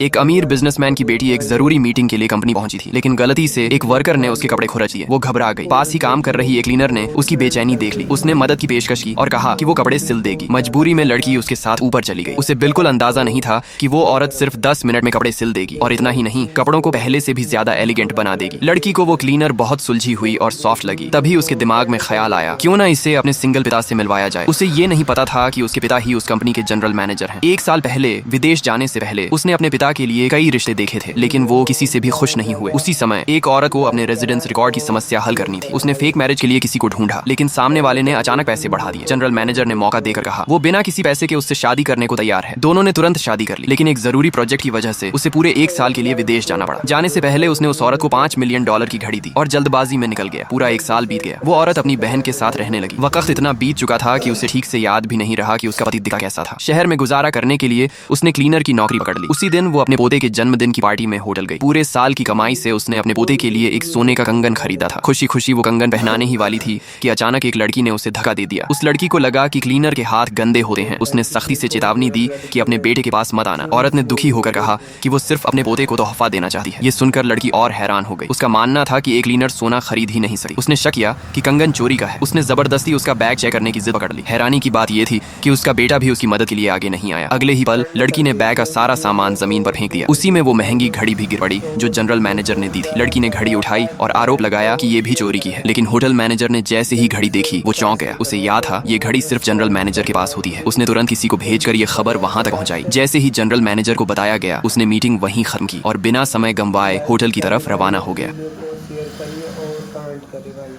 एक अमीर बिजनेसमैन की बेटी एक जरूरी मीटिंग के लिए कंपनी पहुंची थी, लेकिन गलती से एक वर्कर ने उसके कपड़े खुरच लिए। वो घबरा गई। पास ही काम कर रही एक क्लीनर ने उसकी बेचैनी देख ली। उसने मदद की पेशकश की और कहा कि वो कपड़े सिल देगी। मजबूरी में लड़की उसके साथ ऊपर चली गई। उसे बिल्कुल अंदाजा नहीं था कि वो औरत सिर्फ 10 मिनट में कपड़े सिल देगी, और इतना ही नहीं, कपड़ों को पहले से भी ज्यादा एलिगेंट बना देगी। लड़की को वो क्लीनर बहुत सुलझी हुई और सॉफ्ट लगी। तभी उसके दिमाग में ख्याल आया, क्यों ना इसे अपने सिंगल पिता से मिलवाया जाए। उसे ये नहीं पता था कि उसके पिता ही उस कंपनी के जनरल मैनेजर हैं। 1 साल पहले विदेश जाने से पहले उसने अपने पिता के लिए कई रिश्ते देखे थे, लेकिन वो किसी से भी खुश नहीं हुए। उसी समय एक औरत को अपने रेजिडेंस रिकॉर्ड की समस्या हल करनी थी। उसने फेक मैरिज के लिए किसी को ढूंढा, लेकिन सामने वाले ने अचानक पैसे बढ़ा दिए। जनरल मैनेजर ने मौका देकर कहा वो बिना किसी पैसे के उससे शादी करने को तैयार है। दोनों ने तुरंत शादी कर ली, लेकिन एक जरूरी प्रोजेक्ट की वजह से उसे पूरे 1 साल के लिए विदेश जाना पड़ा। जाने से पहले उसने उस औरत को $5 मिलियन की घड़ी दी और जल्दबाजी में निकल गया। पूरा 1 साल बीत गया। वो औरत अपनी बहन के साथ रहने लगी। वक्त इतना बीत चुका था कि उसे ठीक से याद भी नहीं रहा कि उसका पति दिखा कैसा था। शहर में गुजारा करने के लिए उसने क्लीनर की नौकरी पकड़ ली। उसी दिन वो अपने पोते के जन्मदिन की पार्टी में होटल गई। पूरे साल की कमाई से उसने अपने पोते के लिए एक सोने का कंगन खरीदा था। खुशी खुशी वो कंगन पहनाने ही वाली थी कि अचानक एक लड़की ने उसे धक्का दे दिया। उस लड़की को लगा कि क्लीनर के हाथ गंदे होते हैं। उसने सख्ती से चेतावनी दी कि अपने बेटे के पास मत आना। औरत ने दुखी होकर कहा कि वो सिर्फ अपने पोते को तोहफा देना चाहती है। ये सुनकर लड़की और हैरान हो गई। उसका मानना था कि एक क्लीनर सोना खरीद ही नहीं सकती। उसने शक किया कि कंगन चोरी का है। उसने जबरदस्ती उसका बैग चेक करने की जिद पकड़ ली। हैरानी की बात यह थी कि उसका बेटा भी उसकी मदद के लिए आगे नहीं आया। अगले ही पल लड़की ने बैग का सारा सामान जमीन पर फेंक दिया। उसी में वो महंगी घड़ी भी गिर पड़ी जो जनरल मैनेजर ने दी थी। लड़की ने घड़ी उठाई और आरोप लगाया कि ये भी चोरी की है, लेकिन होटल मैनेजर ने जैसे ही घड़ी देखी वो चौंक गया। उसे याद था ये घड़ी सिर्फ जनरल मैनेजर के पास होती है। उसने तुरंत किसी को भेजकर ये खबर वहां तक पहुंचाई। जैसे ही जनरल मैनेजर को बताया गया, उसने मीटिंग वहीं खत्म की और बिना समय गंवाए होटल की तरफ रवाना हो गया। शेयर करिए और कमेंट करिए भाई,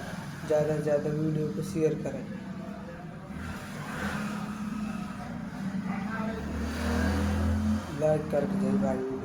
ज़्यादा से ज़्यादा वीडियो को शेयर करें। लाइक करके भाई।